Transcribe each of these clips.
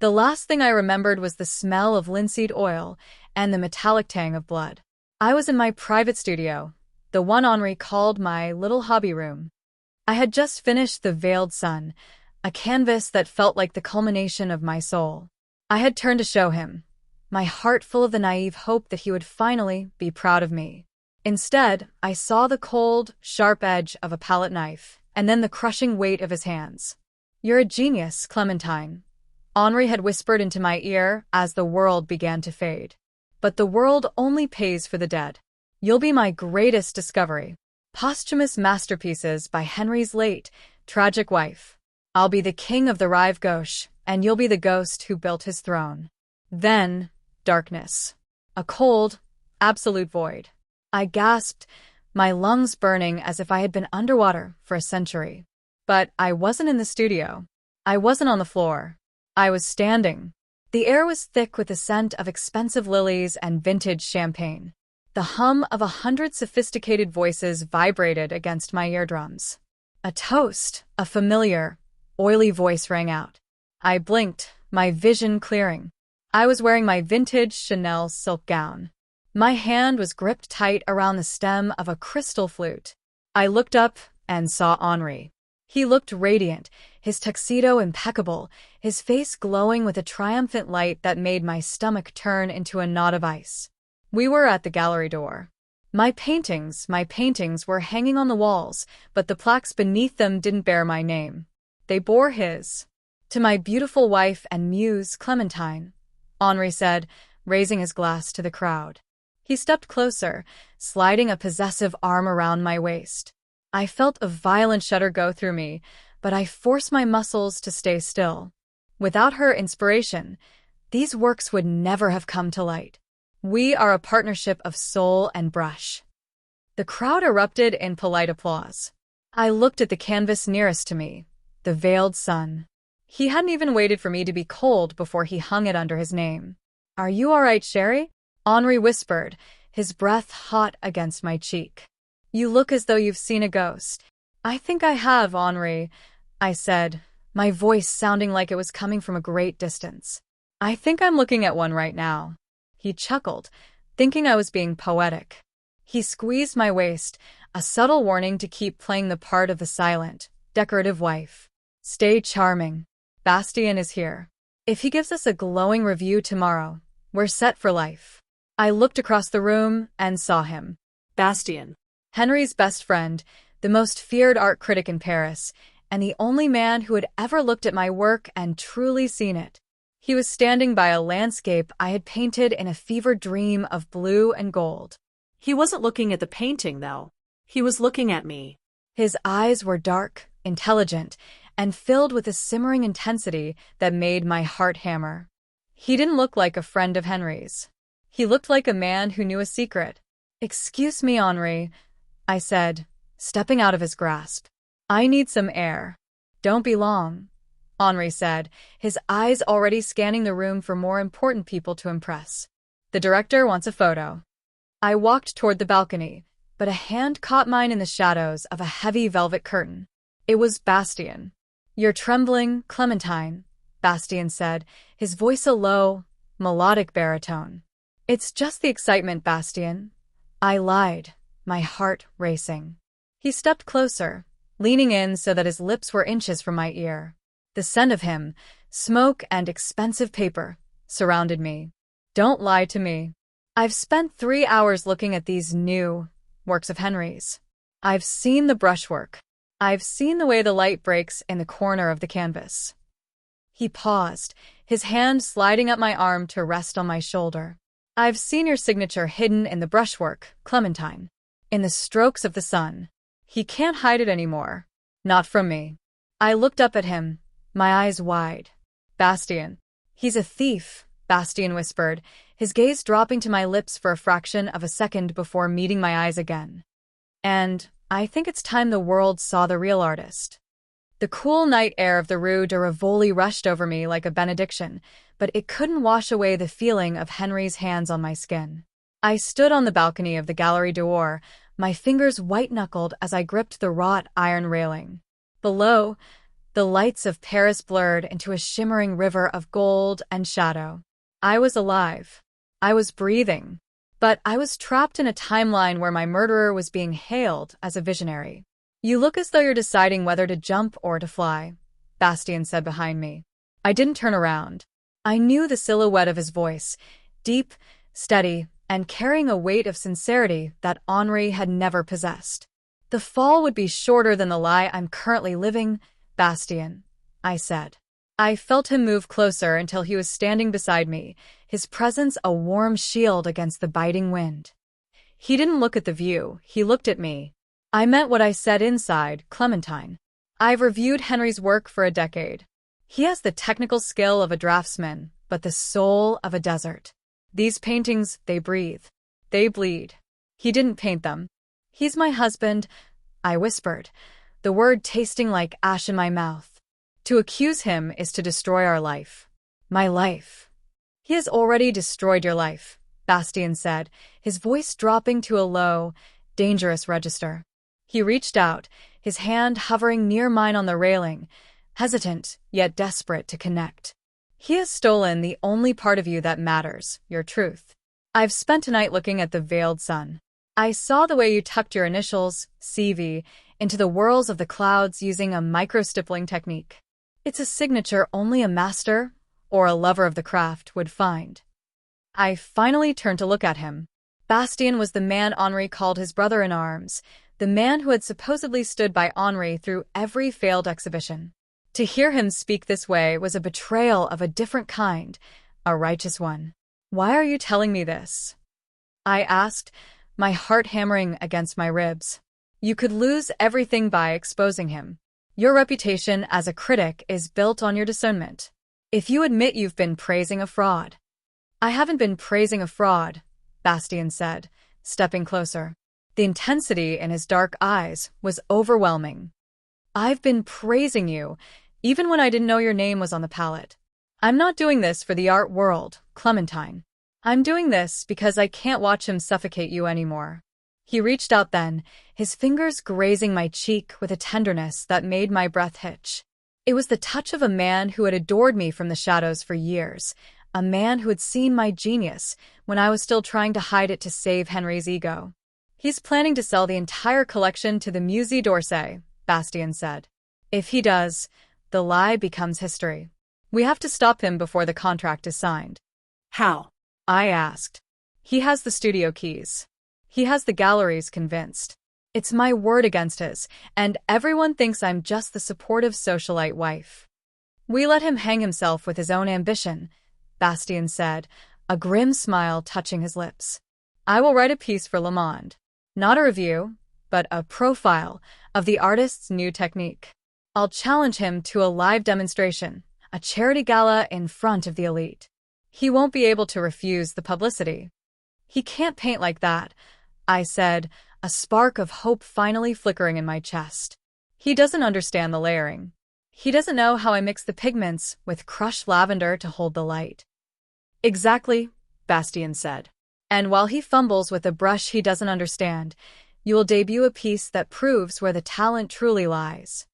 The last thing I remembered was the smell of linseed oil and the metallic tang of blood. I was in my private studio, the one Henri called my little hobby room. I had just finished The Veiled Sun, a canvas that felt like the culmination of my soul. I had turned to show him, my heart full of the naive hope that he would finally be proud of me. Instead, I saw the cold, sharp edge of a palette knife, and then the crushing weight of his hands. "You're a genius, Clémentine," Henri had whispered into my ear as the world began to fade. "But the world only pays for the dead. You'll be my greatest discovery. Posthumous masterpieces by Henri's late, tragic wife. I'll be the king of the Rive Gauche, and you'll be the ghost who built his throne." Then, darkness. A cold, absolute void. I gasped, my lungs burning as if I had been underwater for a century. But I wasn't in the studio. I wasn't on the floor. I was standing. The air was thick with the scent of expensive lilies and vintage champagne. The hum of 100 sophisticated voices vibrated against my eardrums. A toast, a familiar, oily voice rang out. I blinked, my vision clearing. I was wearing my vintage Chanel silk gown. My hand was gripped tight around the stem of a crystal flute. I looked up and saw Henri. He looked radiant, his tuxedo impeccable, his face glowing with a triumphant light that made my stomach turn into a knot of ice. We were at the gallery door. My paintings were hanging on the walls, but the plaques beneath them didn't bear my name. They bore his. "To my beautiful wife and muse, Clémentine," Henri said, raising his glass to the crowd. He stepped closer, sliding a possessive arm around my waist. I felt a violent shudder go through me, but I forced my muscles to stay still. Without her inspiration, these works would never have come to light. We are a partnership of soul and brush. The crowd erupted in polite applause. I looked at the canvas nearest to me, The Veiled Sun. He hadn't even waited for me to be cold before he hung it under his name. "Are you all right, Sherry?" Henri whispered, his breath hot against my cheek. "You look as though you've seen a ghost." "I think I have, Henri," I said, my voice sounding like it was coming from a great distance. "I think I'm looking at one right now." He chuckled, thinking I was being poetic. He squeezed my waist, a subtle warning to keep playing the part of the silent, decorative wife. "Stay charming. Bastien is here. If he gives us a glowing review tomorrow, we're set for life." I looked across the room and saw him. Bastien. Henri's best friend, the most feared art critic in Paris, and the only man who had ever looked at my work and truly seen it. He was standing by a landscape I had painted in a fevered dream of blue and gold. He wasn't looking at the painting, though. He was looking at me. His eyes were dark, intelligent, and filled with a simmering intensity that made my heart hammer. He didn't look like a friend of Henri's. He looked like a man who knew a secret. "Excuse me, Henri," I said, stepping out of his grasp. "I need some air." "Don't be long," Henri said, his eyes already scanning the room for more important people to impress. "The director wants a photo." I walked toward the balcony, but a hand caught mine in the shadows of a heavy velvet curtain. It was Bastien. "You're trembling, Clémentine," Bastien said, his voice a low, melodic baritone. "It's just the excitement, Bastien." I lied, my heart racing. He stepped closer, leaning in so that his lips were inches from my ear. The scent of him, smoke and expensive paper, surrounded me. "Don't lie to me. I've spent 3 hours looking at these new works of Henri's. I've seen the brushwork. I've seen the way the light breaks in the corner of the canvas." He paused, his hand sliding up my arm to rest on my shoulder. "I've seen your signature hidden in the brushwork, Clémentine. In the strokes of the sun. He can't hide it anymore. Not from me." I looked up at him, my eyes wide. "Bastien." "He's a thief," Bastien whispered, his gaze dropping to my lips for a fraction of a second before meeting my eyes again. "And I think it's time the world saw the real artist." The cool night air of the Rue de Rivoli rushed over me like a benediction, but it couldn't wash away the feeling of Henri's hands on my skin. I stood on the balcony of the Galerie d'Or, my fingers white-knuckled as I gripped the wrought iron railing. Below, The lights of Paris blurred into a shimmering river of gold and shadow. I was alive. I was breathing. But I was trapped in a timeline where my murderer was being hailed as a visionary. "You look as though you're deciding whether to jump or to fly," Bastien said behind me. I didn't turn around. I knew the silhouette of his voice, deep, steady, and carrying a weight of sincerity that Henri had never possessed. "The fall would be shorter than the lie I'm currently living, Bastien," I said. I felt him move closer until he was standing beside me, his presence a warm shield against the biting wind. He didn't look at the view, he looked at me. I meant what I said inside, Clémentine. I've reviewed Henri's work for a decade. He has the technical skill of a draftsman, but the soul of a desert. These paintings, they breathe. They bleed. He didn't paint them. "He's my husband," I whispered, the word tasting like ash in my mouth. "To accuse him is to destroy our life. My life." "He has already destroyed your life," Bastien said, his voice dropping to a low, dangerous register. He reached out, his hand hovering near mine on the railing, hesitant yet desperate to connect. "He has stolen the only part of you that matters, your truth. I've spent a night looking at the veiled sun. I saw the way you tucked your initials, CV, into the whorls of the clouds using a microstippling technique. It's a signature only a master, or a lover of the craft, would find." I finally turned to look at him. Bastien was the man Henri called his brother-in-arms, the man who had supposedly stood by Henri through every failed exhibition. To hear him speak this way was a betrayal of a different kind, a righteous one. "Why are you telling me this?" I asked, my heart hammering against my ribs. "You could lose everything by exposing him. Your reputation as a critic is built on your discernment. If you admit you've been praising a fraud—" "I haven't been praising a fraud," Bastien said, stepping closer. The intensity in his dark eyes was overwhelming. "I've been praising you, even when I didn't know your name was on the palette. I'm not doing this for the art world, Clémentine. I'm doing this because I can't watch him suffocate you anymore." He reached out then, his fingers grazing my cheek with a tenderness that made my breath hitch. It was the touch of a man who had adored me from the shadows for years, a man who had seen my genius when I was still trying to hide it to save Henri's ego. "He's planning to sell the entire collection to the Musée d'Orsay," Bastien said. "If he does, the lie becomes history. We have to stop him before the contract is signed." "How?" I asked. "He has the studio keys. He has the galleries convinced. It's my word against his, and everyone thinks I'm just the supportive socialite wife." "We let him hang himself with his own ambition," Bastien said, a grim smile touching his lips. "I will write a piece for Le Monde. Not a review, but a profile of the artist's new technique. I'll challenge him to a live demonstration, a charity gala in front of the elite. He won't be able to refuse the publicity." "He can't paint like that," I said, a spark of hope finally flickering in my chest. "He doesn't understand the layering. He doesn't know how I mix the pigments with crushed lavender to hold the light." "Exactly," Bastien said. "And while he fumbles with a brush he doesn't understand, you will debut a piece that proves where the talent truly lies."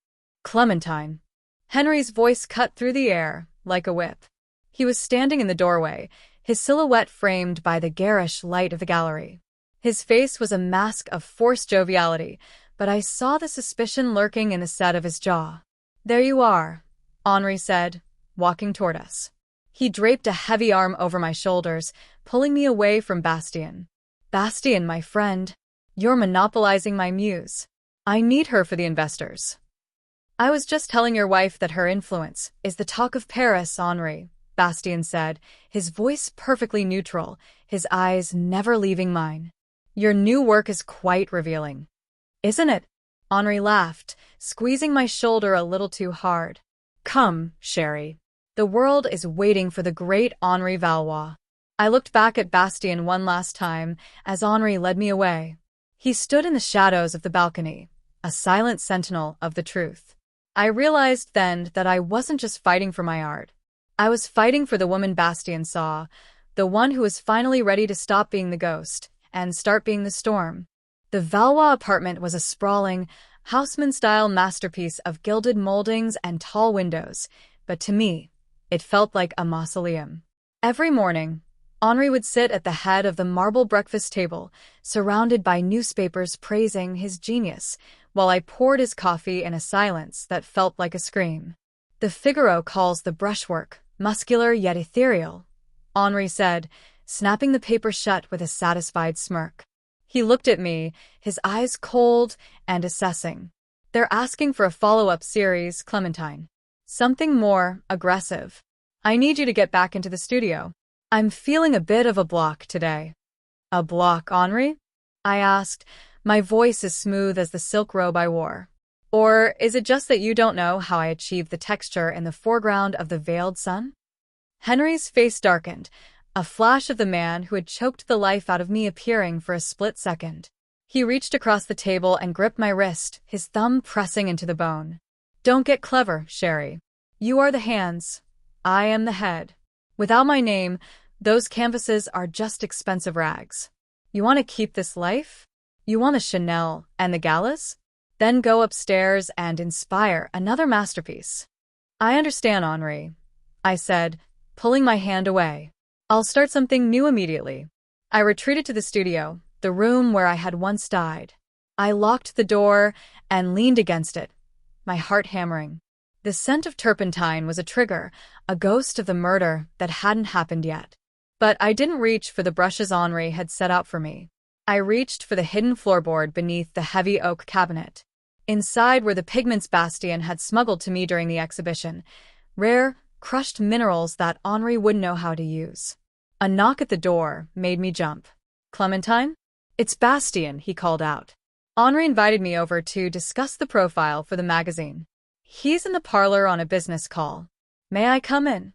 "Clémentine." Henri's voice cut through the air like a whip. He was standing in the doorway, his silhouette framed by the garish light of the gallery. His face was a mask of forced joviality, but I saw the suspicion lurking in the set of his jaw. "There you are," Henri said, walking toward us. He draped a heavy arm over my shoulders, pulling me away from Bastien. "Bastien, my friend, you're monopolizing my muse. I need her for the investors." "I was just telling your wife that her influence is the talk of Paris, Henri," Bastien said, his voice perfectly neutral, his eyes never leaving mine. "Your new work is quite revealing." "Isn't it?" Henri laughed, squeezing my shoulder a little too hard. "Come, chérie. The world is waiting for the great Henri Valois." I looked back at Bastien one last time as Henri led me away. He stood in the shadows of the balcony, a silent sentinel of the truth. I realized then that I wasn't just fighting for my art. I was fighting for the woman Bastien saw, the one who was finally ready to stop being the ghost and start being the storm. The Valois apartment was a sprawling, Haussmann-style masterpiece of gilded moldings and tall windows, but to me, it felt like a mausoleum. Every morning, Henri would sit at the head of the marble breakfast table, surrounded by newspapers praising his genius, while I poured his coffee in a silence that felt like a scream. "The Figaro calls the brushwork muscular yet ethereal," Henri said, snapping the paper shut with a satisfied smirk. He looked at me, his eyes cold and assessing. "They're asking for a follow-up series, Clémentine. Something more aggressive. I need you to get back into the studio. I'm feeling a bit of a block today." "A block, Henri?" I asked, my voice as smooth as the silk robe I wore. "Or is it just that you don't know how I achieved the texture in the foreground of the veiled sun?" Henri's face darkened, a flash of the man who had choked the life out of me appearing for a split second. He reached across the table and gripped my wrist, his thumb pressing into the bone. "Don't get clever, Sherry. You are the hands. I am the head. Without my name, those canvases are just expensive rags. You want to keep this life? You want the Chanel and the galas? Then go upstairs and inspire another masterpiece." "I understand, Henri," I said, pulling my hand away. "I'll start something new immediately." I retreated to the studio, the room where I had once died. I locked the door and leaned against it, my heart hammering. The scent of turpentine was a trigger, a ghost of the murder that hadn't happened yet. But I didn't reach for the brushes Henri had set out for me. I reached for the hidden floorboard beneath the heavy oak cabinet. Inside were the pigments Bastien had smuggled to me during the exhibition, rare, crushed minerals that Henri wouldn't know how to use. A knock at the door made me jump. "Clémentine?" "It's Bastien," he called out. Henri invited me over to discuss the profile for the magazine. "He's in the parlor on a business call. May I come in?"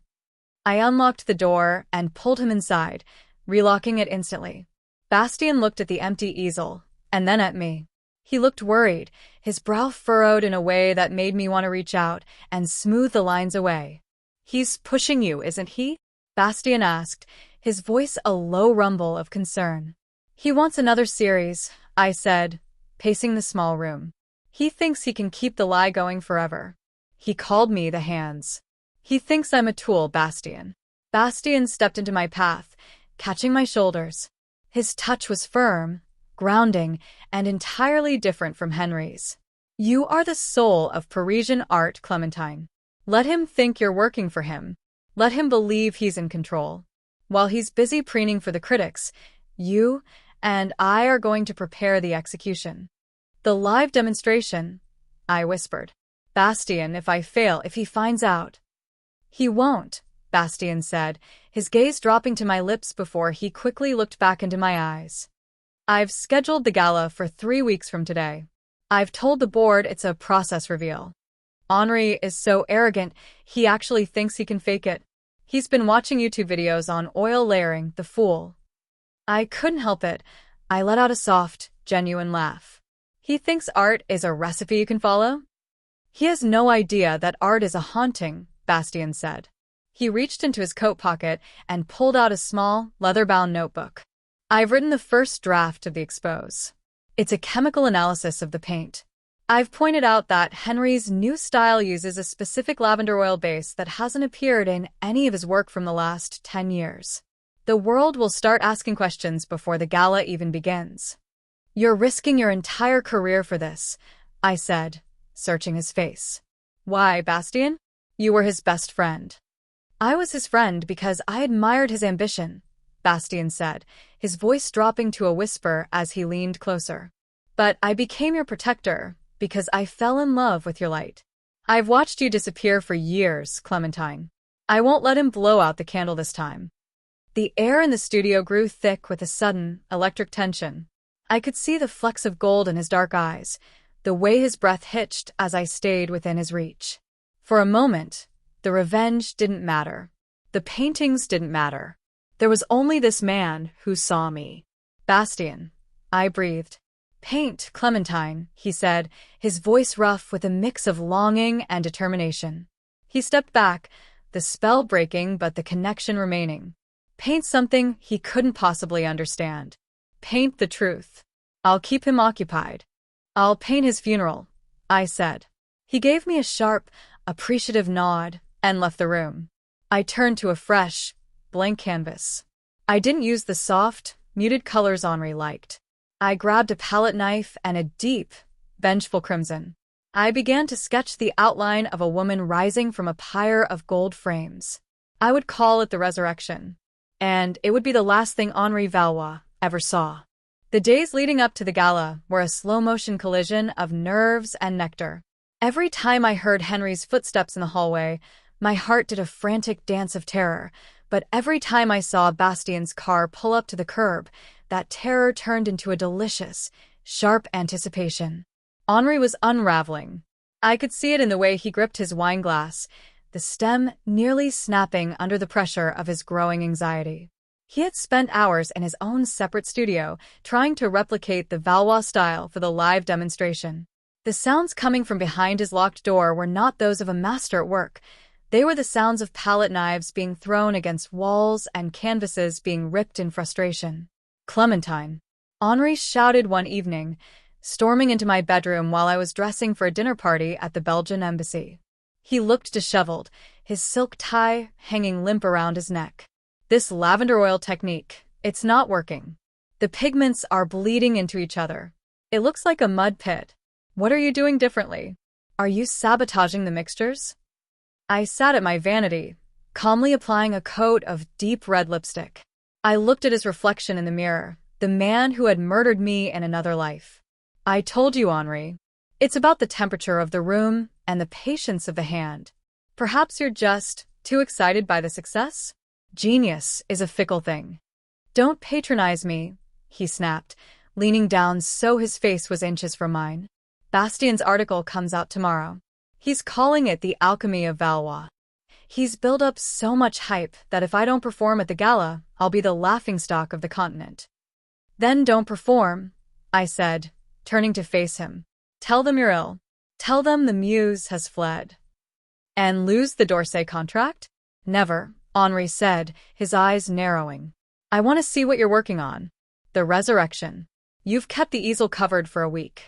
I unlocked the door and pulled him inside, relocking it instantly. Bastien looked at the empty easel, and then at me. He looked worried, his brow furrowed in a way that made me want to reach out and smooth the lines away. "He's pushing you, isn't he?" Bastien asked, his voice a low rumble of concern. "He wants another series," I said, pacing the small room. "He thinks he can keep the lie going forever." He called me the hands. "He thinks I'm a tool, Bastien." Bastien stepped into my path, catching my shoulders. His touch was firm, grounding, and entirely different from Henri's. "You are the soul of Parisian art, Clémentine. Let him think you're working for him. Let him believe he's in control. While he's busy preening for the critics, you and I are going to prepare the execution." "The live demonstration," I whispered. "Bastien, if I fail, if he finds out." "He won't," Bastien said, his gaze dropping to my lips before he quickly looked back into my eyes. "I've scheduled the gala for 3 weeks from today. I've told the board it's a process reveal. Henri is so arrogant, he actually thinks he can fake it. He's been watching YouTube videos on oil layering, the fool." I couldn't help it. I let out a soft, genuine laugh. "He thinks art is a recipe you can follow?" "He has no idea that art is a haunting," Bastien said. He reached into his coat pocket and pulled out a small, leather-bound notebook. "I've written the first draft of the expose. It's a chemical analysis of the paint. I've pointed out that Henri's new style uses a specific lavender oil base that hasn't appeared in any of his work from the last 10 years. The world will start asking questions before the gala even begins." "You're risking your entire career for this," I said, searching his face. "Why, Bastien? You were his best friend." "I was his friend because I admired his ambition," Bastien said, his voice dropping to a whisper as he leaned closer. "But I became your protector because I fell in love with your light. I've watched you disappear for years, Clémentine. I won't let him blow out the candle this time." The air in the studio grew thick with a sudden, electric tension. I could see the flecks of gold in his dark eyes, the way his breath hitched as I stayed within his reach. For a moment, the revenge didn't matter. The paintings didn't matter. There was only this man who saw me. "Bastien," I breathed. "Paint, Clémentine," he said, his voice rough with a mix of longing and determination. He stepped back, the spell breaking but the connection remaining. "Paint something he couldn't possibly understand. Paint the truth. I'll keep him occupied. I'll paint his funeral, I said. He gave me a sharp, appreciative nod and left the room. I turned to a fresh, blank canvas. I didn't use the soft, muted colors Henri liked. I grabbed a palette knife and a deep, vengeful crimson. I began to sketch the outline of a woman rising from a pyre of gold frames. I would call it the resurrection, and it would be the last thing Henri Valois ever saw. The days leading up to the gala were a slow-motion collision of nerves and nectar. Every time I heard Henri's footsteps in the hallway, my heart did a frantic dance of terror, but every time I saw Bastien's car pull up to the curb, that terror turned into a delicious, sharp anticipation. Henri was unraveling. I could see it in the way he gripped his wine glass, the stem nearly snapping under the pressure of his growing anxiety. He had spent hours in his own separate studio, trying to replicate the Valois style for the live demonstration. The sounds coming from behind his locked door were not those of a master at work. They were the sounds of palette knives being thrown against walls and canvases being ripped in frustration. "Clémentine," Henri shouted one evening, storming into my bedroom while I was dressing for a dinner party at the Belgian embassy. He looked disheveled, his silk tie hanging limp around his neck. "This lavender oil technique, it's not working. The pigments are bleeding into each other. It looks like a mud pit. What are you doing differently? Are you sabotaging the mixtures?" I sat at my vanity, calmly applying a coat of deep red lipstick. I looked at his reflection in the mirror, the man who had murdered me in another life. "I told you, Henri. It's about the temperature of the room and the patience of the hand. Perhaps you're just too excited by the success? Genius is a fickle thing." "Don't patronize me," he snapped, leaning down so his face was inches from mine. "Bastien's article comes out tomorrow. He's calling it the alchemy of Valois. He's built up so much hype that if I don't perform at the gala, I'll be the laughingstock of the continent." "Then don't perform," I said, turning to face him. "Tell them you're ill. Tell them the muse has fled." "And lose the d'Orsay contract?" "Never," Henri said, his eyes narrowing. "I want to see what you're working on. The resurrection. You've kept the easel covered for a week.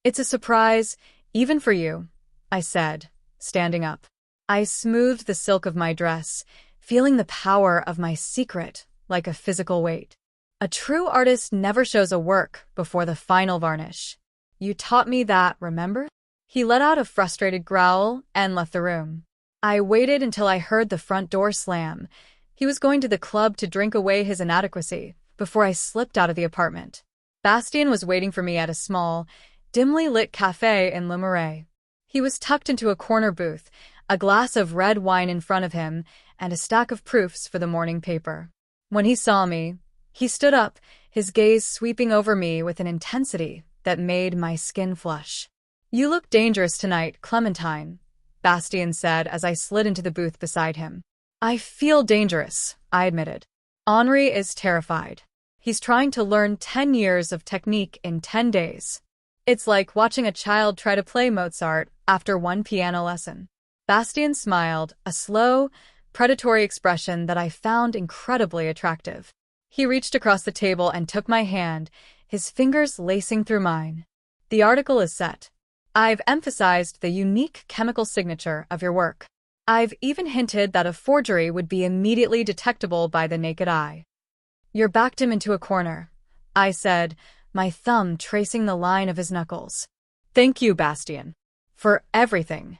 It's a surprise, even for you," I said, standing up. I smoothed the silk of my dress, feeling the power of my secret like a physical weight. A true artist never shows a work before the final varnish. "You taught me that, remember?" He let out a frustrated growl and left the room. I waited until I heard the front door slam. He was going to the club to drink away his inadequacy before I slipped out of the apartment. Bastien was waiting for me at a small, dimly lit café in Le Marais. He was tucked into a corner booth, a glass of red wine in front of him, and a stack of proofs for the morning paper. When he saw me, he stood up, his gaze sweeping over me with an intensity that made my skin flush. "You look dangerous tonight, Clémentine," Bastien said as I slid into the booth beside him. "I feel dangerous," I admitted. "Henri is terrified. He's trying to learn 10 years of technique in 10 days. It's like watching a child try to play Mozart after one piano lesson." Bastien smiled, a slow, predatory expression that I found incredibly attractive. He reached across the table and took my hand, his fingers lacing through mine. "The article is set. I've emphasized the unique chemical signature of your work. I've even hinted that a forgery would be immediately detectable by the naked eye." "You're backed him into a corner," I said, my thumb tracing the line of his knuckles. "Thank you, Bastien. For everything."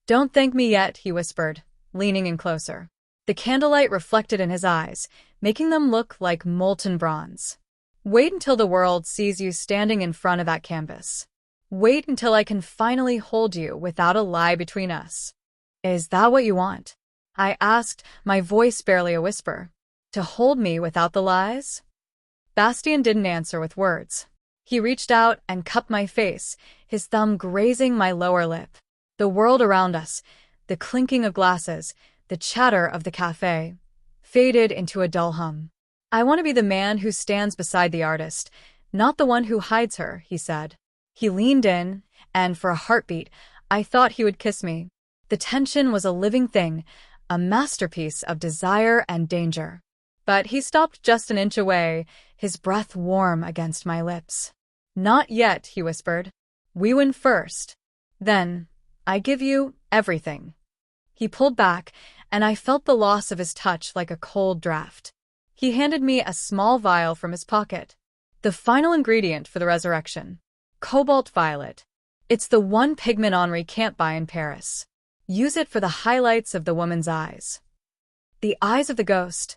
"Don't thank me yet," he whispered, leaning in closer. The candlelight reflected in his eyes, making them look like molten bronze. "Wait until the world sees you standing in front of that canvas. Wait until I can finally hold you without a lie between us." "Is that what you want?" I asked, my voice barely a whisper. "To hold me without the lies?" Bastien didn't answer with words. He reached out and cupped my face, his thumb grazing my lower lip. The world around us, the clinking of glasses, the chatter of the cafe, faded into a dull hum. "I want to be the man who stands beside the artist, not the one who hides her," he said. He leaned in, and for a heartbeat, I thought he would kiss me. The tension was a living thing, a masterpiece of desire and danger. But he stopped just an inch away, his breath warm against my lips. "Not yet," he whispered. "We win first." Then, I give you everything. He pulled back, and I felt the loss of his touch like a cold draft. He handed me a small vial from his pocket. The final ingredient for the resurrection. Cobalt violet. It's the one pigment Henri can't buy in Paris. Use it for the highlights of the woman's eyes. The eyes of the ghost,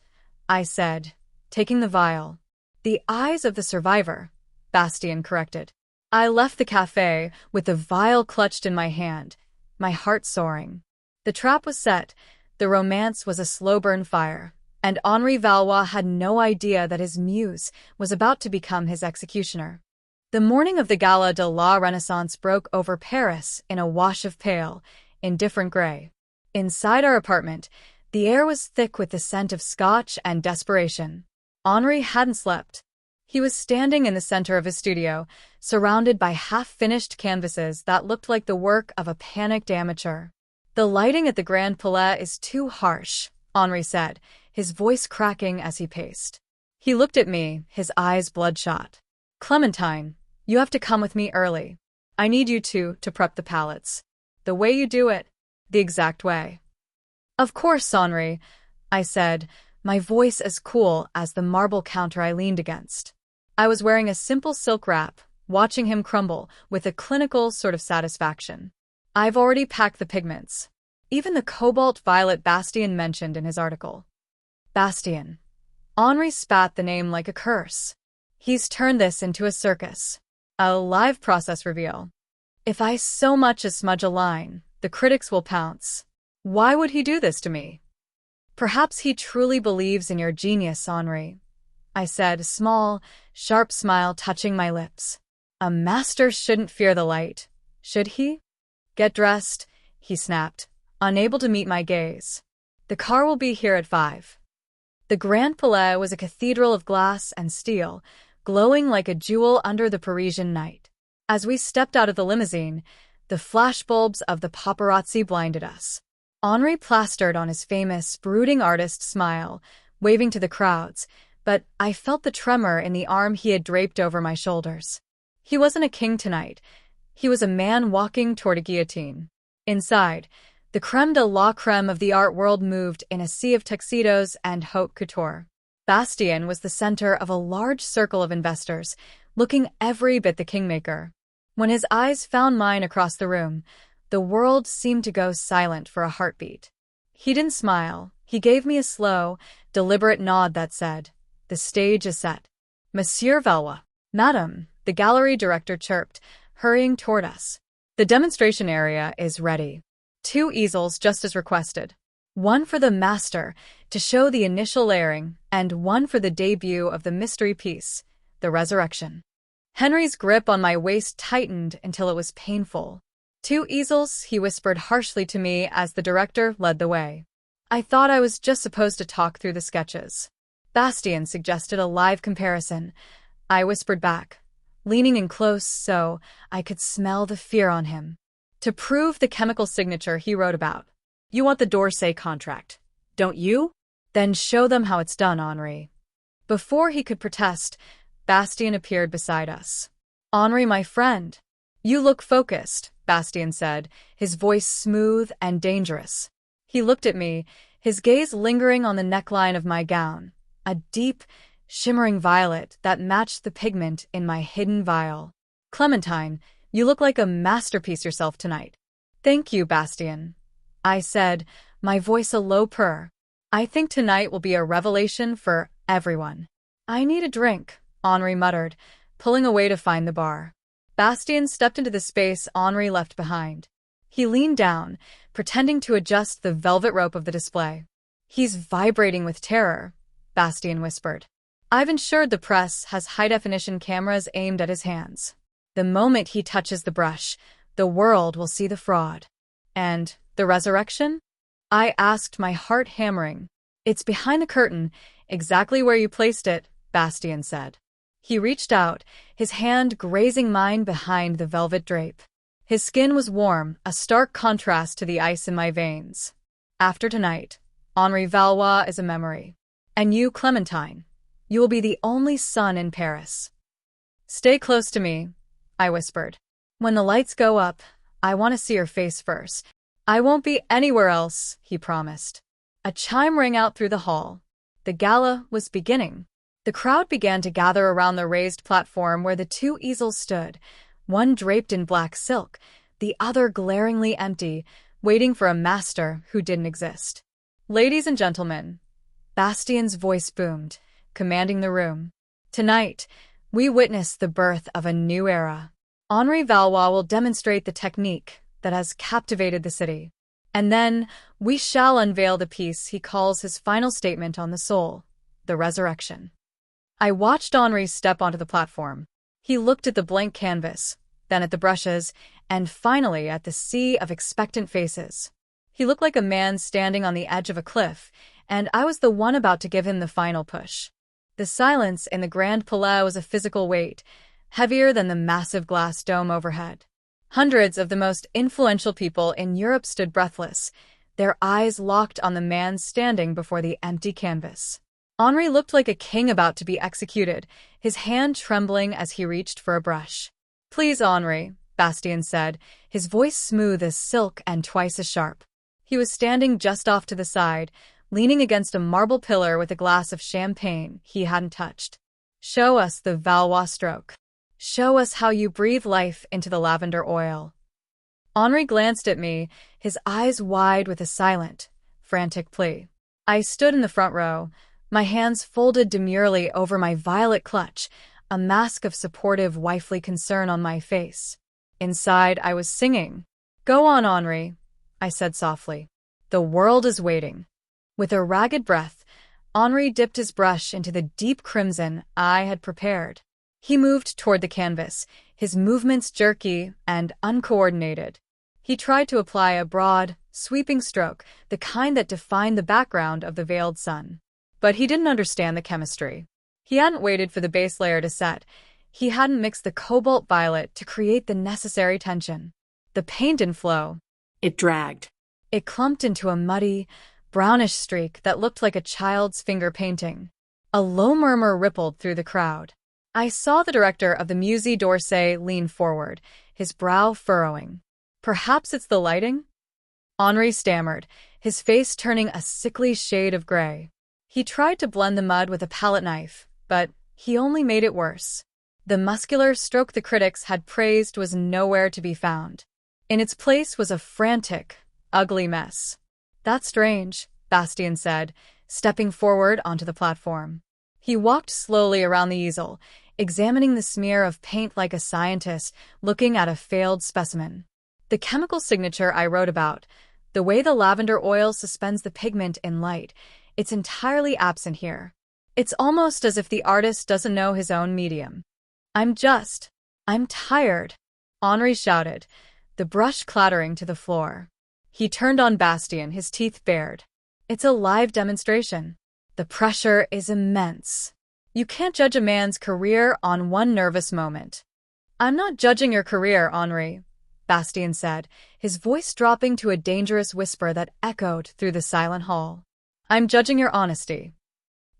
I said, taking the vial. The eyes of the survivor, Bastien corrected. I left the cafe with the vial clutched in my hand, my heart soaring. The trap was set, the romance was a slow-burn fire, and Henri Valois had no idea that his muse was about to become his executioner. The morning of the Gala de la Renaissance broke over Paris in a wash of pale, indifferent gray. Inside our apartment, the air was thick with the scent of scotch and desperation. Henri hadn't slept. He was standing in the center of his studio, surrounded by half-finished canvases that looked like the work of a panicked amateur. The lighting at the Grand Palais is too harsh, Henri said, his voice cracking as he paced. He looked at me, his eyes bloodshot. Clémentine, you have to come with me early. I need you to prep the palettes. The way you do it, the exact way. Of course, Henri, I said, my voice as cool as the marble counter I leaned against. I was wearing a simple silk wrap, watching him crumble with a clinical sort of satisfaction. I've already packed the pigments. Even the cobalt violet Bastien mentioned in his article. Bastien. Henri spat the name like a curse. He's turned this into a circus. A live process reveal. If I so much as smudge a line, the critics will pounce. Why would he do this to me? Perhaps he truly believes in your genius, Henri, I said, a small, sharp smile touching my lips. A master shouldn't fear the light, should he? Get dressed, he snapped, unable to meet my gaze. The car will be here at 5. The Grand Palais was a cathedral of glass and steel, glowing like a jewel under the Parisian night. As we stepped out of the limousine, the flashbulbs of the paparazzi blinded us. Henri plastered on his famous, brooding artist smile, waving to the crowds, but I felt the tremor in the arm he had draped over my shoulders. He wasn't a king tonight. He was a man walking toward a guillotine. Inside, the creme de la creme of the art world moved in a sea of tuxedos and haute couture. Bastien was the center of a large circle of investors, looking every bit the kingmaker. When his eyes found mine across the room, the world seemed to go silent for a heartbeat. He didn't smile. He gave me a slow, deliberate nod that said, "The stage is set." Monsieur Valois. Madam, the gallery director chirped, hurrying toward us. The demonstration area is ready. 2 easels just as requested. One for the master, to show the initial layering, and one for the debut of the mystery piece, the resurrection. Henri's grip on my waist tightened until it was painful. 2 easels, he whispered harshly to me as the director led the way. I thought I was just supposed to talk through the sketches. Bastien suggested a live comparison. I whispered back, leaning in close so I could smell the fear on him. To prove the chemical signature he wrote about. You want the d'Orsay contract, don't you? Then show them how it's done, Henri. Before he could protest, Bastien appeared beside us. Henri, my friend. You look focused, Bastien said, his voice smooth and dangerous. He looked at me, his gaze lingering on the neckline of my gown, a deep, shimmering violet that matched the pigment in my hidden vial. Clémentine, you look like a masterpiece yourself tonight. Thank you, Bastien, I said, my voice a low purr. I think tonight will be a revelation for everyone. I need a drink, Henri muttered, pulling away to find the bar. Bastien stepped into the space Henri left behind. He leaned down, pretending to adjust the velvet rope of the display. He's vibrating with terror, Bastien whispered. I've ensured the press has high-definition cameras aimed at his hands. The moment he touches the brush, the world will see the fraud. And the resurrection? I asked, my heart hammering. It's behind the curtain, exactly where you placed it, Bastien said. He reached out, his hand grazing mine behind the velvet drape. His skin was warm, a stark contrast to the ice in my veins. After tonight, Henri Valois is a memory. And you, Clémentine, you will be the only sun in Paris. Stay close to me, I whispered. When the lights go up, I want to see your face first. I won't be anywhere else, he promised. A chime rang out through the hall. The gala was beginning. The crowd began to gather around the raised platform where the two easels stood, one draped in black silk, the other glaringly empty, waiting for a master who didn't exist. Ladies and gentlemen, Bastien's voice boomed, commanding the room. Tonight, we witness the birth of a new era. Henri Valois will demonstrate the technique that has captivated the city. And then, we shall unveil the piece he calls his final statement on the soul, the resurrection. I watched Henri step onto the platform. He looked at the blank canvas, then at the brushes, and finally at the sea of expectant faces. He looked like a man standing on the edge of a cliff, and I was the one about to give him the final push. The silence in the Grand Palais was a physical weight, heavier than the massive glass dome overhead. Hundreds of the most influential people in Europe stood breathless, their eyes locked on the man standing before the empty canvas. Henri looked like a king about to be executed, his hand trembling as he reached for a brush. "Please, Henri," Bastien said, his voice smooth as silk and twice as sharp. He was standing just off to the side, leaning against a marble pillar with a glass of champagne he hadn't touched. "Show us the Valois stroke. Show us how you breathe life into the lavender oil." Henri glanced at me, his eyes wide with a silent, frantic plea. I stood in the front row, my hands folded demurely over my violet clutch, a mask of supportive wifely concern on my face. Inside, I was singing. "Go on, Henri," I said softly. "The world is waiting." With a ragged breath, Henri dipped his brush into the deep crimson I had prepared. He moved toward the canvas, his movements jerky and uncoordinated. He tried to apply a broad, sweeping stroke, the kind that defined the background of the veiled sun. But he didn't understand the chemistry. He hadn't waited for the base layer to set. He hadn't mixed the cobalt violet to create the necessary tension. The paint didn't flow. It dragged. It clumped into a muddy, brownish streak that looked like a child's finger painting. A low murmur rippled through the crowd. I saw the director of the Musée d'Orsay lean forward, his brow furrowing. "Perhaps it's the lighting?" Henri stammered, his face turning a sickly shade of gray. He tried to blend the mud with a palette knife, but he only made it worse. The muscular stroke the critics had praised was nowhere to be found. In its place was a frantic, ugly mess. "That's strange," Bastien said, stepping forward onto the platform. He walked slowly around the easel, examining the smear of paint like a scientist looking at a failed specimen. "The chemical signature I wrote about, the way the lavender oil suspends the pigment in light, it's entirely absent here. It's almost as if the artist doesn't know his own medium." I'm tired," Henri shouted, the brush clattering to the floor. He turned on Bastien, his teeth bared. "It's a live demonstration. The pressure is immense. You can't judge a man's career on one nervous moment." "I'm not judging your career, Henri," Bastien said, his voice dropping to a dangerous whisper that echoed through the silent hall. "I'm judging your honesty."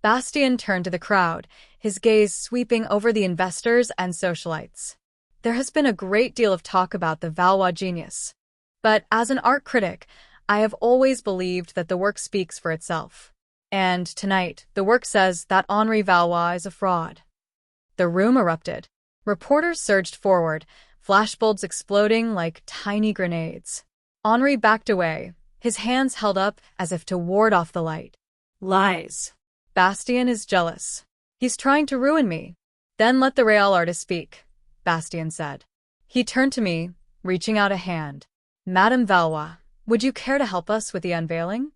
Bastien turned to the crowd, his gaze sweeping over the investors and socialites. "There has been a great deal of talk about the Valois genius. But as an art critic, I have always believed that the work speaks for itself. And tonight, the work says that Henri Valois is a fraud." The room erupted. Reporters surged forward, flashbulbs exploding like tiny grenades. Henri backed away, his hands held up as if to ward off the light. "Lies." "Bastien is jealous. He's trying to ruin me." "Then let the real artist speak," Bastien said. He turned to me, reaching out a hand. "Madame Valois, would you care to help us with the unveiling?"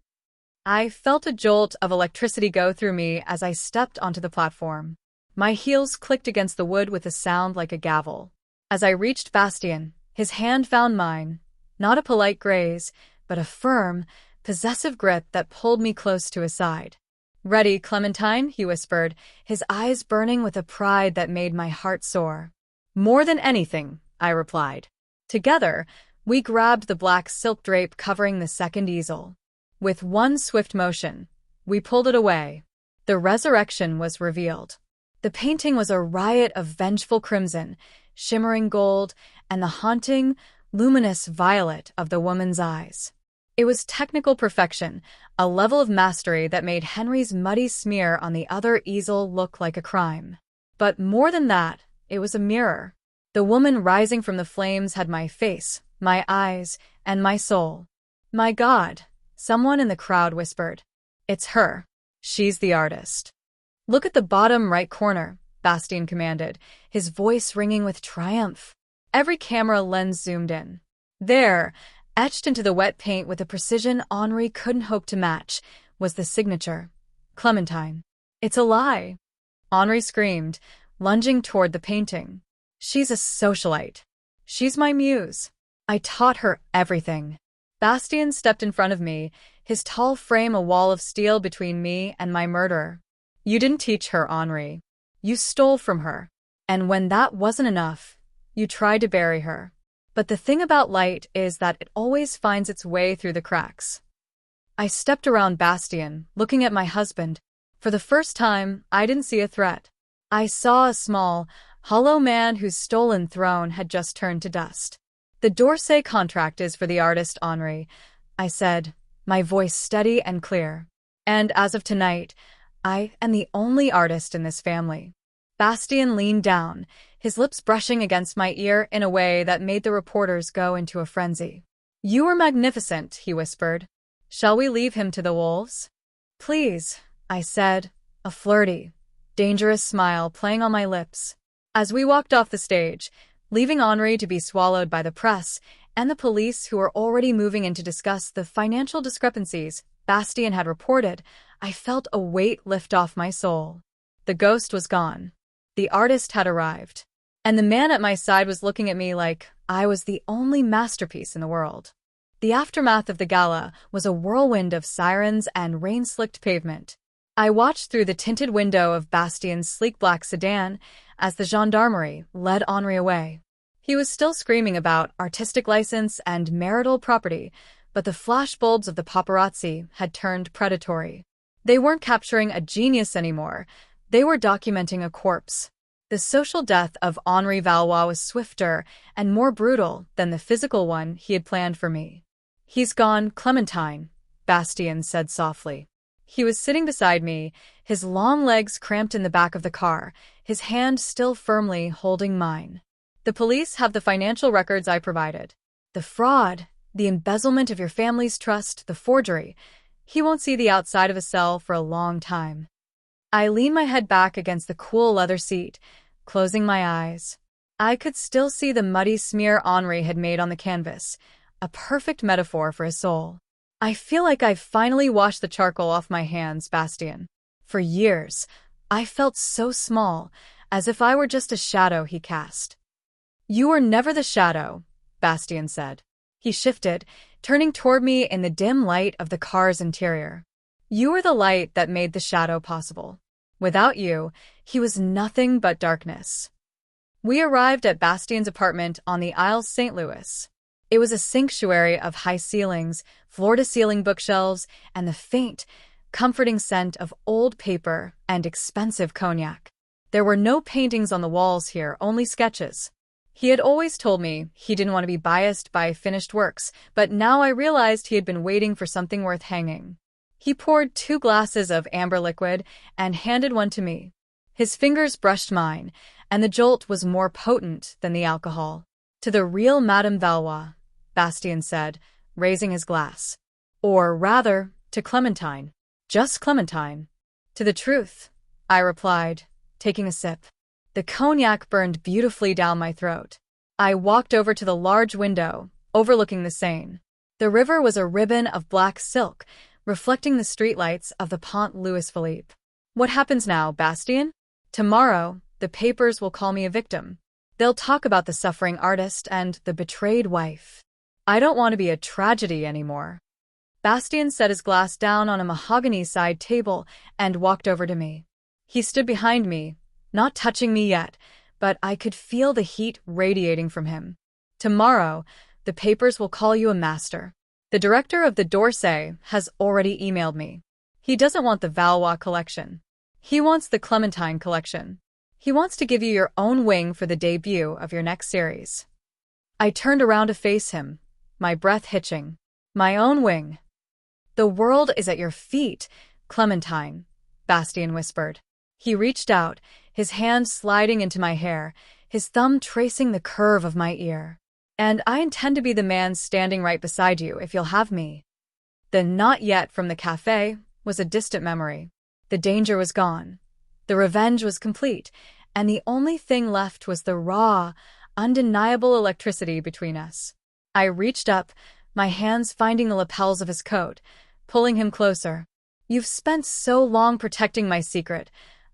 I felt a jolt of electricity go through me as I stepped onto the platform. My heels clicked against the wood with a sound like a gavel. As I reached Bastien, his hand found mine, not a polite graze, but a firm, possessive grip that pulled me close to his side. "Ready, Clémentine?" he whispered, his eyes burning with a pride that made my heart soar. "More than anything," I replied. Together, we grabbed the black silk drape covering the second easel. With one swift motion, we pulled it away. The resurrection was revealed. The painting was a riot of vengeful crimson, shimmering gold, and the haunting, luminous violet of the woman's eyes. It was technical perfection, a level of mastery that made Henri's muddy smear on the other easel look like a crime. But more than that, it was a mirror. The woman rising from the flames had my face, my eyes, and my soul. My God, someone in the crowd whispered. It's her. She's the artist. Look at the bottom right corner, Bastien commanded, his voice ringing with triumph. Every camera lens zoomed in. There, etched into the wet paint with a precision Henri couldn't hope to match, was the signature. Clémentine. It's a lie. Henri screamed, lunging toward the painting. She's a socialite. She's my muse. I taught her everything. Bastien stepped in front of me, his tall frame a wall of steel between me and my murderer. You didn't teach her, Henri. You stole from her. And when that wasn't enough, you tried to bury her. But the thing about light is that it always finds its way through the cracks. I stepped around Bastien, looking at my husband. For the first time, I didn't see a threat. I saw a small, hollow man whose stolen throne had just turned to dust. The d'Orsay contract is for the artist, Henri, I said, my voice steady and clear. And as of tonight, I am the only artist in this family. Bastien leaned down, his lips brushing against my ear in a way that made the reporters go into a frenzy. You were magnificent, he whispered. Shall we leave him to the wolves? Please, I said, a flirty, dangerous smile playing on my lips. As we walked off the stage, leaving Henri to be swallowed by the press and the police who were already moving in to discuss the financial discrepancies Bastien had reported, I felt a weight lift off my soul. The ghost was gone. The artist had arrived. And the man at my side was looking at me like I was the only masterpiece in the world. The aftermath of the gala was a whirlwind of sirens and rain-slicked pavement. I watched through the tinted window of Bastien's sleek black sedan as the gendarmerie led Henri away. He was still screaming about artistic license and marital property, but the flashbulbs of the paparazzi had turned predatory. They weren't capturing a genius anymore. They were documenting a corpse. The social death of Henri Valois was swifter and more brutal than the physical one he had planned for me. He's gone, Clémentine, Bastien said softly. He was sitting beside me, his long legs cramped in the back of the car, his hand still firmly holding mine. The police have the financial records I provided. The fraud, the embezzlement of your family's trust, the forgery. He won't see the outside of a cell for a long time. I leaned my head back against the cool leather seat, closing my eyes. I could still see the muddy smear Henri had made on the canvas, a perfect metaphor for his soul. I feel like I've finally washed the charcoal off my hands, Bastien. For years, I felt so small, as if I were just a shadow he cast. You were never the shadow, Bastien said. He shifted, turning toward me in the dim light of the car's interior. You were the light that made the shadow possible. Without you, he was nothing but darkness. We arrived at Bastien's apartment on the Isles St. Louis. It was a sanctuary of high ceilings, floor-to-ceiling bookshelves, and the faint, comforting scent of old paper and expensive cognac. There were no paintings on the walls here, only sketches. He had always told me he didn't want to be biased by finished works, but now I realized he had been waiting for something worth hanging. He poured 2 glasses of amber liquid and handed one to me. His fingers brushed mine, and the jolt was more potent than the alcohol. To the real Madame Valois, Bastien said, raising his glass. Or rather, to Clémentine. Just Clémentine. To the truth, I replied, taking a sip. The cognac burned beautifully down my throat. I walked over to the large window, overlooking the Seine. The river was a ribbon of black silk, reflecting the streetlights of the Pont Louis-Philippe. What happens now, Bastien? Tomorrow, the papers will call me a victim. They'll talk about the suffering artist and the betrayed wife. I don't want to be a tragedy anymore. Bastien set his glass down on a mahogany side table and walked over to me. He stood behind me, not touching me yet, but I could feel the heat radiating from him. Tomorrow, the papers will call you a master. The director of the d'Orsay has already emailed me. He doesn't want the Valois collection. He wants the Clémentine collection. He wants to give you your own wing for the debut of your next series. I turned around to face him, my breath hitching. My own wing. The world is at your feet, Clémentine, Bastien whispered. He reached out, his hand sliding into my hair, his thumb tracing the curve of my ear. And I intend to be the man standing right beside you if you'll have me. The "not yet" from the cafe was a distant memory. The danger was gone. The revenge was complete, and the only thing left was the raw, undeniable electricity between us. I reached up, my hands finding the lapels of his coat, pulling him closer. "You've spent so long protecting my secret,"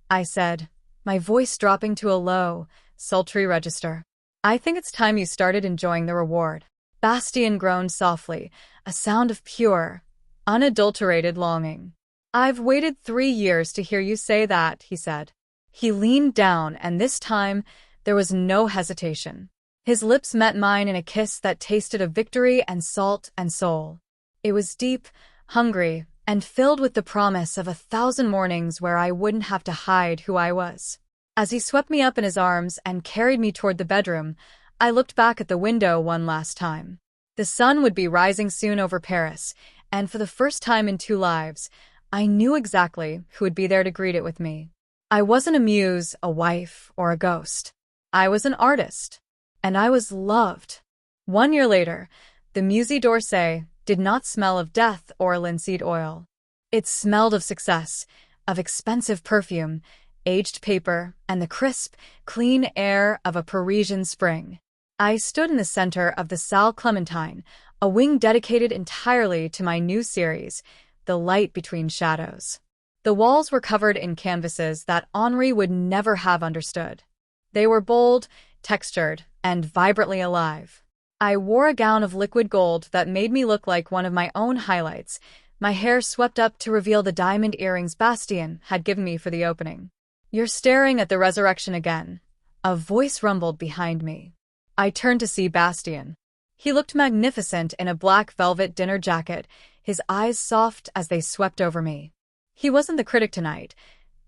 I said, my voice dropping to a low, sultry register. "I think it's time you started enjoying the reward." Bastien groaned softly, a sound of pure, unadulterated longing. "I've waited 3 years to hear you say that," he said. He leaned down, and this time there was no hesitation. His lips met mine in a kiss that tasted of victory and salt and soul. It was deep, hungry, and filled with the promise of 1,000 mornings where I wouldn't have to hide who I was. As he swept me up in his arms and carried me toward the bedroom, I looked back at the window one last time. The sun would be rising soon over Paris, and for the first time in 2 lives, I knew exactly who would be there to greet it with me. I wasn't a muse, a wife, or a ghost. I was an artist. And I was loved. 1 year later, the Musée d'Orsay did not smell of death or linseed oil. It smelled of success, of expensive perfume, aged paper, and the crisp, clean air of a Parisian spring. I stood in the center of the Salle Clémentine, a wing dedicated entirely to my new series, The Light Between Shadows. The walls were covered in canvases that Henri would never have understood. They were bold, textured, and vibrantly alive. I wore a gown of liquid gold that made me look like one of my own highlights, my hair swept up to reveal the diamond earrings Bastien had given me for the opening. "You're staring at the resurrection again," a voice rumbled behind me. I turned to see Bastien. He looked magnificent in a black velvet dinner jacket, his eyes soft as they swept over me. He wasn't the critic tonight.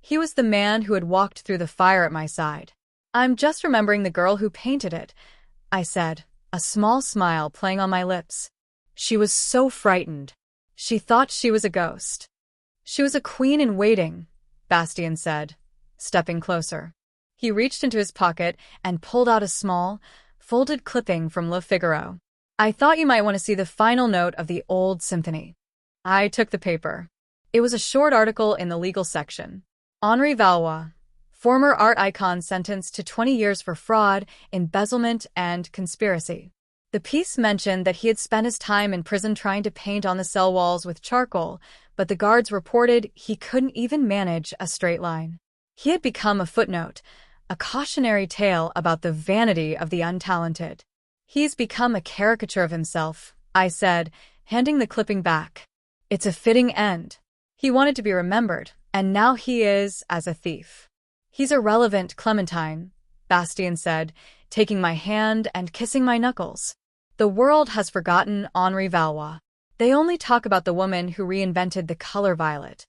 He was the man who had walked through the fire at my side. "I'm just remembering the girl who painted it," I said, a small smile playing on my lips. She was so frightened. She thought she was a ghost. "She was a queen in waiting," Bastien said, stepping closer. He reached into his pocket and pulled out a small, folded clipping from Le Figaro. "I thought you might want to see the final note of the old symphony." I took the paper. It was a short article in the legal section. Henri Valois, former art icon sentenced to 20 years for fraud, embezzlement, and conspiracy. The piece mentioned that he had spent his time in prison trying to paint on the cell walls with charcoal, but the guards reported he couldn't even manage a straight line. He had become a footnote, a cautionary tale about the vanity of the untalented. "He's become a caricature of himself," I said, handing the clipping back. "It's a fitting end. He wanted to be remembered, and now he is as a thief." "He's irrelevant, Clémentine," Bastien said, taking my hand and kissing my knuckles. "The world has forgotten Henri Valois. They only talk about the woman who reinvented the color violet."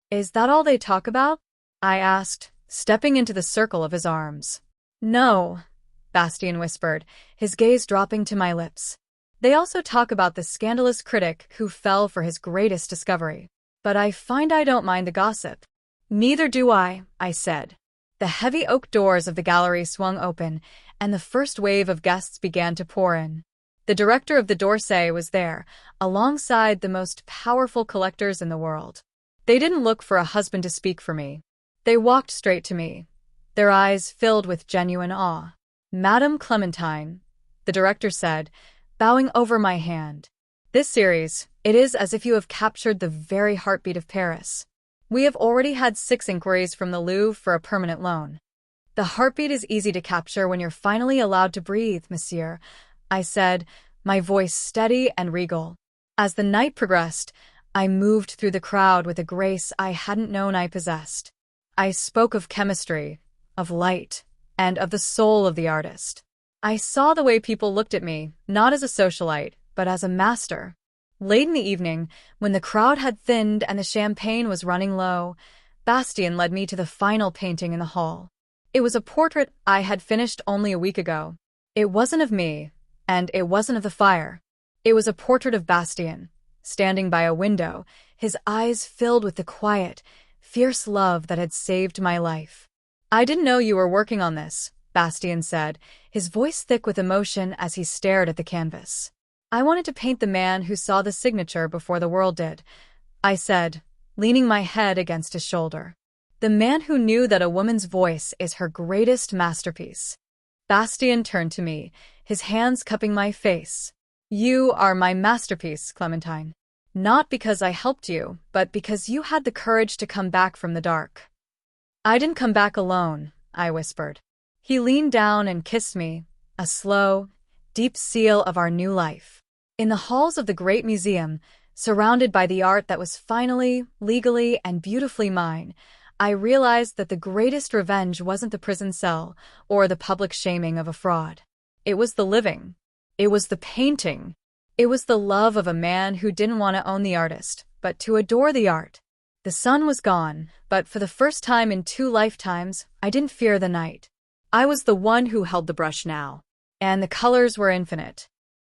"Is that all they talk about?" I asked, stepping into the circle of his arms. "No," Bastien whispered, his gaze dropping to my lips. "They also talk about the scandalous critic who fell for his greatest discovery. But I find I don't mind the gossip." "Neither do I said. The heavy oak doors of the gallery swung open, and the first wave of guests began to pour in. The director of the d'Orsay was there, alongside the most powerful collectors in the world. They didn't look for a husband to speak for me. They walked straight to me, their eyes filled with genuine awe. "Madame Clémentine," the director said, bowing over my hand. "This series, it is as if you have captured the very heartbeat of Paris. We have already had 6 inquiries from the Louvre for a permanent loan. The heartbeat is easy to capture when you're finally allowed to breathe, monsieur," I said, my voice steady and regal. As the night progressed, I moved through the crowd with a grace I hadn't known I possessed. I spoke of chemistry, of light, and of the soul of the artist. I saw the way people looked at me, not as a socialite, but as a master. Late in the evening, when the crowd had thinned and the champagne was running low, Bastien led me to the final painting in the hall. It was a portrait I had finished only a week ago. It wasn't of me, And it wasn't of the fire. It was a portrait of Bastien, standing by a window, his eyes filled with the quiet, fierce love that had saved my life. "I didn't know you were working on this," Bastien said, his voice thick with emotion as he stared at the canvas. "I wanted to paint the man who saw the signature before the world did," I said, leaning my head against his shoulder. "The man who knew that a woman's voice is her greatest masterpiece." Bastien turned to me, his hands cupping my face. "You are my masterpiece, Clémentine. Not because I helped you, but because you had the courage to come back from the dark." "I didn't come back alone," I whispered. He leaned down and kissed me, a slow, deep seal of our new life. In the halls of the great museum, surrounded by the art that was finally, legally, and beautifully mine, I realized that the greatest revenge wasn't the prison cell or the public shaming of a fraud. It was the living. It was the painting. It was the love of a man who didn't want to own the artist, but to adore the art. The sun was gone, but for the first time in 2 lifetimes, I didn't fear the night. I was the one who held the brush now. And the colors were infinite.